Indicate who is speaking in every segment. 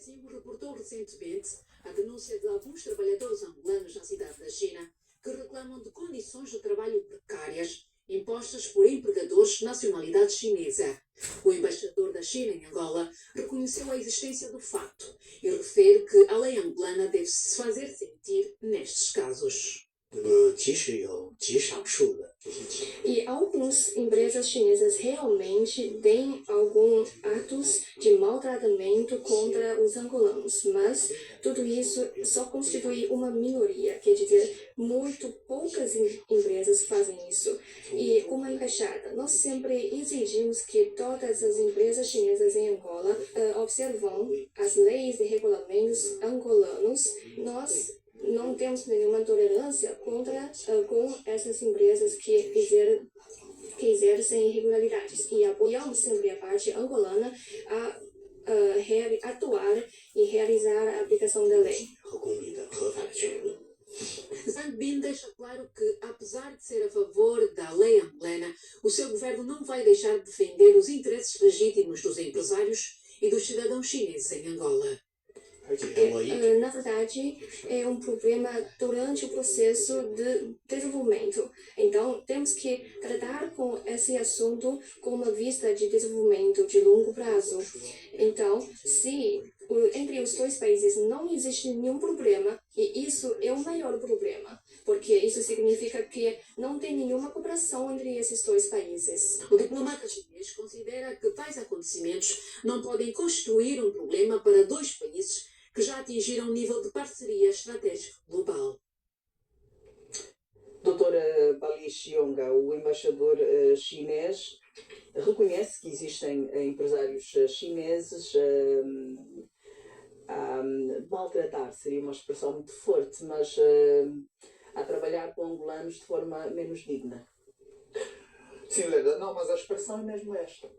Speaker 1: assim o reportou recentemente a denúncia de alguns trabalhadores angolanos na cidade da China que reclamam de condições de trabalho precárias impostas por empregadores de nacionalidade chinesa. O embaixador da China em Angola reconheceu a existência do fato e refere que a lei angolana deve se fazer sentir nestes casos.
Speaker 2: E algumas empresas chinesas realmente têm alguns atos de maltratamento contra os angolanos, mas tudo isso só constitui uma minoria, quer dizer, muito poucas empresas fazem isso. E como embaixada, nós sempre exigimos que todas as empresas chinesas em Angola observam as leis e regulamentos angolanos. Nós não temos nenhuma tolerância com essas empresas que exercem irregularidades e apoiamos sempre a parte angolana a atuar e realizar a aplicação da lei.
Speaker 1: Zhang Bin deixa claro que, apesar de ser a favor da lei angolana, o seu governo não vai deixar de defender os interesses legítimos dos empresários e dos cidadãos chineses em Angola.
Speaker 2: Na verdade, é um problema durante o processo de desenvolvimento. Então, temos que tratar com esse assunto com uma vista de desenvolvimento de longo prazo. Então, se entre os dois países não existe nenhum problema, e isso é o maior problema, porque isso significa que não tem nenhuma cooperação entre esses dois países.
Speaker 1: O diplomata chinês considera que tais acontecimentos não podem constituir um problema para dois países que já atingiram um nível de parceria estratégica global.
Speaker 3: Doutora Bali Xionga, o embaixador chinês, reconhece que existem empresários chineses a maltratar, seria uma expressão muito forte, mas a trabalhar com angolanos de forma menos digna.
Speaker 4: Sim, Leda, não, mas a expressão é mesmo esta.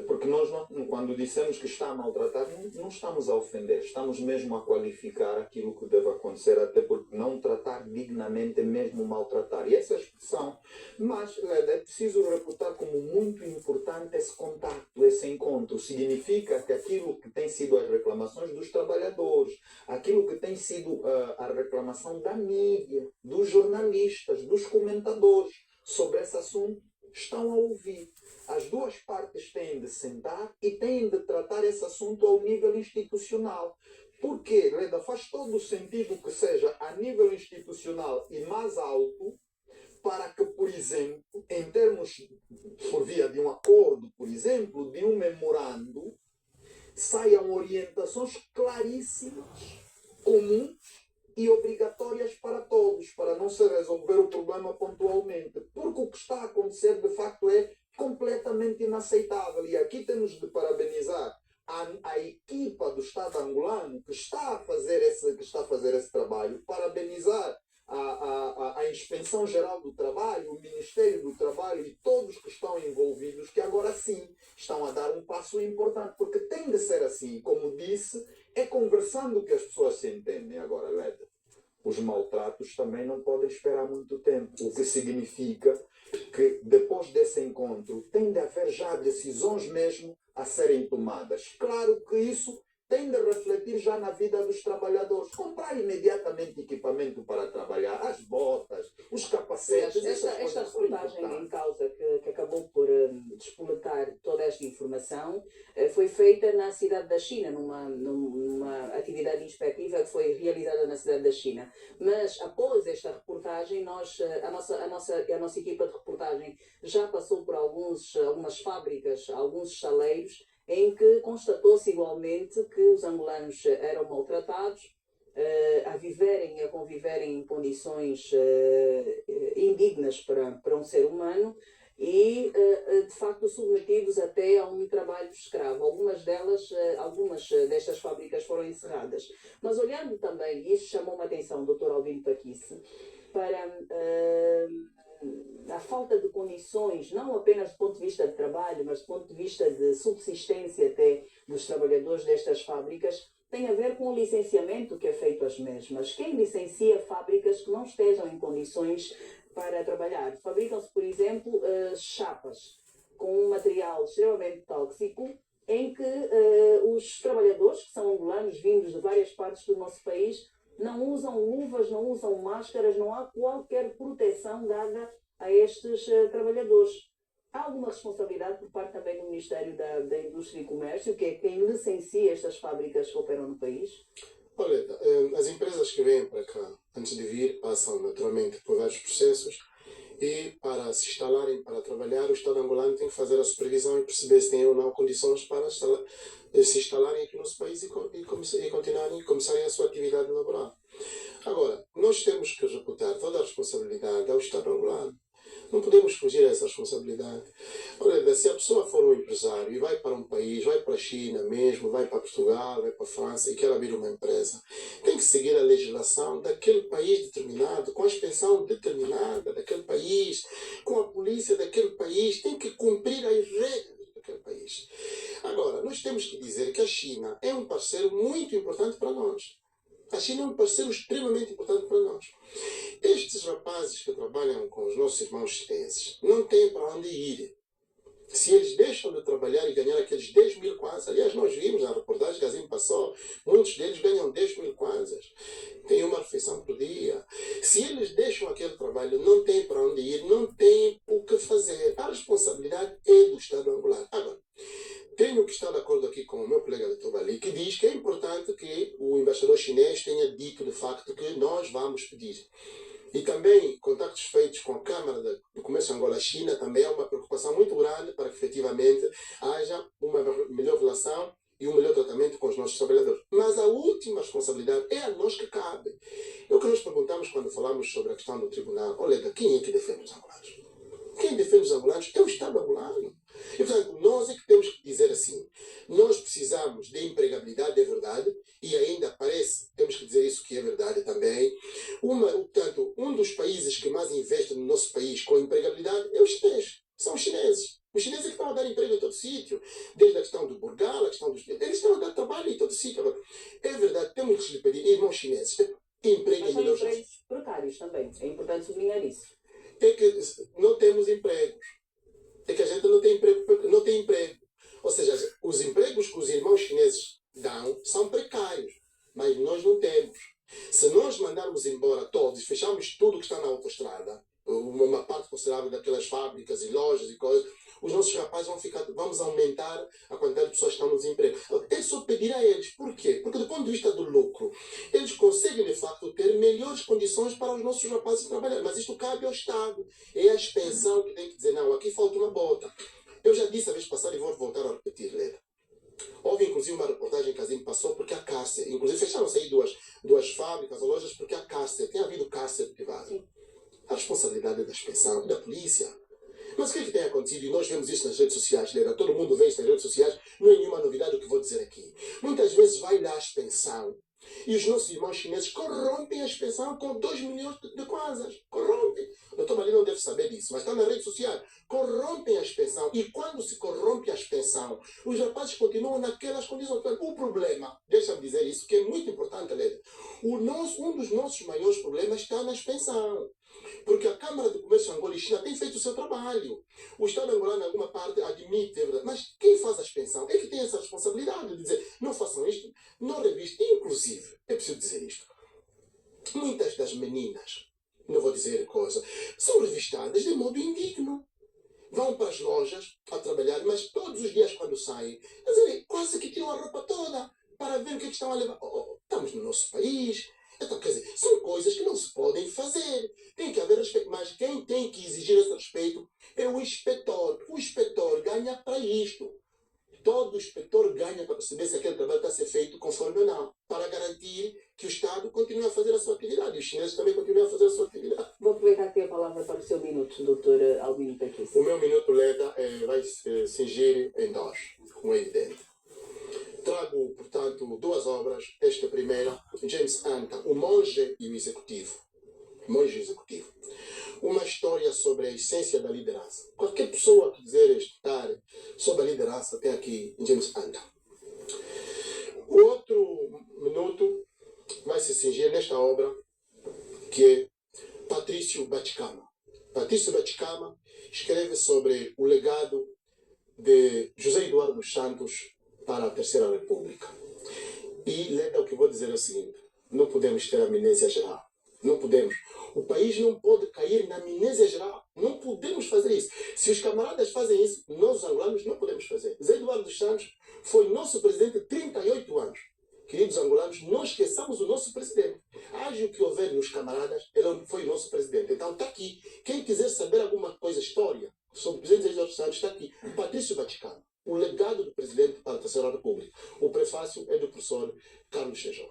Speaker 4: Porque nós, quando dissemos que está a maltratar, não estamos a ofender, estamos mesmo a qualificar aquilo que deve acontecer, até porque não tratar dignamente é mesmo maltratar. E essa expressão, mas Leda, é preciso reputar como muito importante esse contato, esse encontro. Significa que aquilo que tem sido as reclamações dos trabalhadores, aquilo que tem sido a reclamação da mídia, dos jornalistas, dos comentadores sobre esse assunto, estão a ouvir. As duas partes têm de sentar e têm de tratar esse assunto ao nível institucional. Porque, Leda, faz todo o sentido que seja a nível institucional e mais alto para que, por exemplo, em termos, por via de um acordo, por exemplo, de um memorando, saiam orientações claríssimas, comuns e obrigatórias para todos, para não se resolver o problema pontualmente. Porque o que está a acontecer, de facto, é completamente inaceitável. E aqui temos de parabenizar a equipa do Estado angolano que está a fazer esse trabalho, parabenizar a Inspeção Geral do Trabalho, o Ministério do Trabalho e todos que estão envolvidos, que agora sim estão a dar um passo importante, porque tem de ser assim. Como disse, é conversando que as pessoas se entendem. Agora, Leda, os maltratos também não podem esperar muito tempo, o que significa que depois desse encontro tem de haver já decisões mesmo a serem tomadas. Claro que isso tem de refletir já na vida dos trabalhadores. Comprar imediatamente equipamento para trabalhar, as botas, os capacetes.
Speaker 3: Esta reportagem em causa que acabou por despoletar toda esta informação foi feita na cidade da China, numa atividade inspectiva que foi realizada na cidade da China. Mas após esta reportagem, a nossa equipa de reportagem já passou por algumas fábricas, alguns estaleiros, em que constatou-se igualmente que os angolanos eram maltratados, a viverem e a conviverem em condições indignas para um ser humano e, de facto, submetidos até a um trabalho escravo. Algumas destas fábricas foram encerradas. Mas olhando também, e isso chamou-me a atenção, Dr. Albino Paquice, para a falta de condições, não apenas do ponto de vista de trabalho, mas do ponto de vista de subsistência até dos trabalhadores destas fábricas, tem a ver com o licenciamento que é feito às mesmas. Quem licencia fábricas que não estejam em condições para trabalhar? Fabricam-se, por exemplo, chapas com um material extremamente tóxico, em que os trabalhadores, que são angolanos, angolanos vindos de várias partes do nosso país não usam luvas, não usam máscaras, não há qualquer proteção dada a estes trabalhadores. Há alguma responsabilidade por parte também do Ministério da Indústria e Comércio, que é quem licencia estas fábricas que operam no país?
Speaker 5: Olha, as empresas que vêm para cá, antes de vir, passam naturalmente por vários processos e para se instalarem, para trabalhar, o Estado angolano tem que fazer a supervisão e perceber se tem ou não condições para se instalarem aqui no nosso país e continuarem, começarem a sua atividade laboral. Agora, nós temos que reputar toda a responsabilidade ao Estado angolano. Não podemos fugir a essa responsabilidade. Olha, se a pessoa for um empresário e vai para um país, vai para a China mesmo, vai para Portugal, vai para a França e quer abrir uma empresa, tem que seguir a legislação daquele país determinado, com a inspeção determinada daquele país, com a polícia daquele país, tem que cumprir as regras daquele país. Agora, nós temos que dizer que a China é um parceiro muito importante para nós. A China é um parceiro extremamente importante para nós. Estes rapazes que trabalham com os nossos irmãos chineses não têm para onde ir. Se eles deixam de trabalhar e ganhar aqueles 10 mil kwanzas, aliás, nós vimos na reportagem que assim passou, muitos deles ganham 10 mil kwanzas, têm uma refeição por dia. Se eles deixam aquele trabalho, não têm para onde ir, não têm o que fazer. A responsabilidade é do Estado angolano. Agora, tenho que estar de acordo aqui com o meu colega de Tobali, que diz que é importante que o embaixador chinês tenha dito de facto que nós vamos pedir. E também contactos feitos com a Câmara do Comércio Angola-China também é uma preocupação muito grande para que efetivamente haja uma melhor relação e um melhor tratamento com os nossos trabalhadores. Mas a última responsabilidade é a nós que cabe. É o que nós perguntamos quando falamos sobre a questão do tribunal. Olha, quem é que defende os angolanos? Quem defende os angolanos é o Estado angolano. E, portanto, nós é que temos que dizer assim, nós precisamos de empregabilidade, é verdade, e ainda parece, temos que dizer isso que é verdade também. Portanto, um dos países que mais investe no nosso país com empregabilidade é o chinês. São os chineses. Os chineses é que estão a dar emprego em todo sítio. Desde a questão do Burgal, a questão dos... Eles estão a dar trabalho em todo sítio. Agora, é verdade, temos que lhe pedir, irmãos chineses, emprego
Speaker 3: Mas
Speaker 5: em
Speaker 3: são
Speaker 5: melhores...
Speaker 3: empregos precários também. É importante sublinhar isso.
Speaker 5: É que não temos empregos. É que a gente não tem emprego. Ou seja, os empregos que os irmãos chineses dão são precários, mas nós não temos. Se nós mandarmos embora todos e fecharmos tudo que está na autoestrada, uma parte considerável daquelas fábricas e lojas e coisas, os nossos rapazes vamos aumentar a quantidade de pessoas que estão no desemprego. É só pedir a eles. Por quê? Porque do ponto de vista do lucro, eles conseguem de facto ter melhores condições para os nossos rapazes trabalhar. Mas isto cabe ao Estado. É a expensão que tem que dizer, não, aqui falta uma bota. Eu já disse a vez passada e vou voltar a repetir, Leda. Houve inclusive uma reportagem que a Zim passou porque a cárcere, inclusive fecharam-se aí duas fábricas ou lojas porque a cárcere, tem havido cárcere privado. A responsabilidade é da expensão, da polícia. Mas o que é que tem acontecido? E nós vemos isso nas redes sociais, Leda. Todo mundo vê isso nas redes sociais. Não é nenhuma novidade o que vou dizer aqui. Muitas vezes vai lá a expensão e os nossos irmãos chineses corrompem a expensão com 2 milhões de kwanzas. Corrompem. O doutor Mali não deve saber disso, mas está na rede social. Corrompem a expensão. E quando se corrompe a expensão, os rapazes continuam naquelas condições. O problema, deixa-me dizer isso, que é muito importante, Leda. Um dos nossos maiores problemas está na expensão. Porque a Câmara do Comércio Angola e China tem feito o seu trabalho. O Estado angolano, em alguma parte, admite, é verdade. Mas quem faz a expensão é que tem essa responsabilidade de dizer, não façam isto, não revistem. Inclusive, é preciso dizer isto, muitas das meninas, não vou dizer coisa, são revistadas de modo indigno. Vão para as lojas a trabalhar, mas todos os dias quando saem, quase que tiram a roupa toda para ver o que é que estão a levar. Estamos no nosso país. Então, quer dizer, são coisas que não se podem fazer. Tem que haver respeito. Mas quem tem que exigir esse respeito é o inspetor. O inspetor ganha para isto. Todo inspetor ganha para perceber se aquele trabalho está a ser feito conforme ou não. Para garantir que o Estado continue a fazer a sua atividade. E os chineses também continuem a fazer a sua atividade.
Speaker 3: Vou aproveitar que tem a palavra para o seu minuto, Dr. Albino Pequis.
Speaker 5: O meu minuto, Leda, vai se cingir em 2, como é evidente. Trago, portanto, 2 obras. Esta primeira, James Anta, O Monge e o Executivo. Monge e o Executivo. Uma história sobre a essência da liderança. Qualquer pessoa que quiser estudar sobre a liderança tem aqui em James Anta. O outro minuto vai se cingir nesta obra, que é Patrício Baticama. Patrício Baticama escreve sobre o legado de José Eduardo dos Santos para a Terceira República. E, Leda, o que eu vou dizer é o seguinte: não podemos ter amnésia geral. Não podemos. O país não pode cair na amnésia geral. Não podemos fazer isso. Se os camaradas fazem isso, nós, os angolanos, não podemos fazer. Zé Eduardo dos Santos foi nosso presidente 38 anos. Queridos angolanos, não esqueçamos o nosso presidente. Haja o que houver nos camaradas, ele foi o nosso presidente. Então está aqui. Quem quiser saber alguma coisa, história, sobre o presidente Zé Eduardo dos Santos, está aqui. Patrício Vaticano. O legado do presidente para a Terceira República. O prefácio é do professor Carlos Feijó.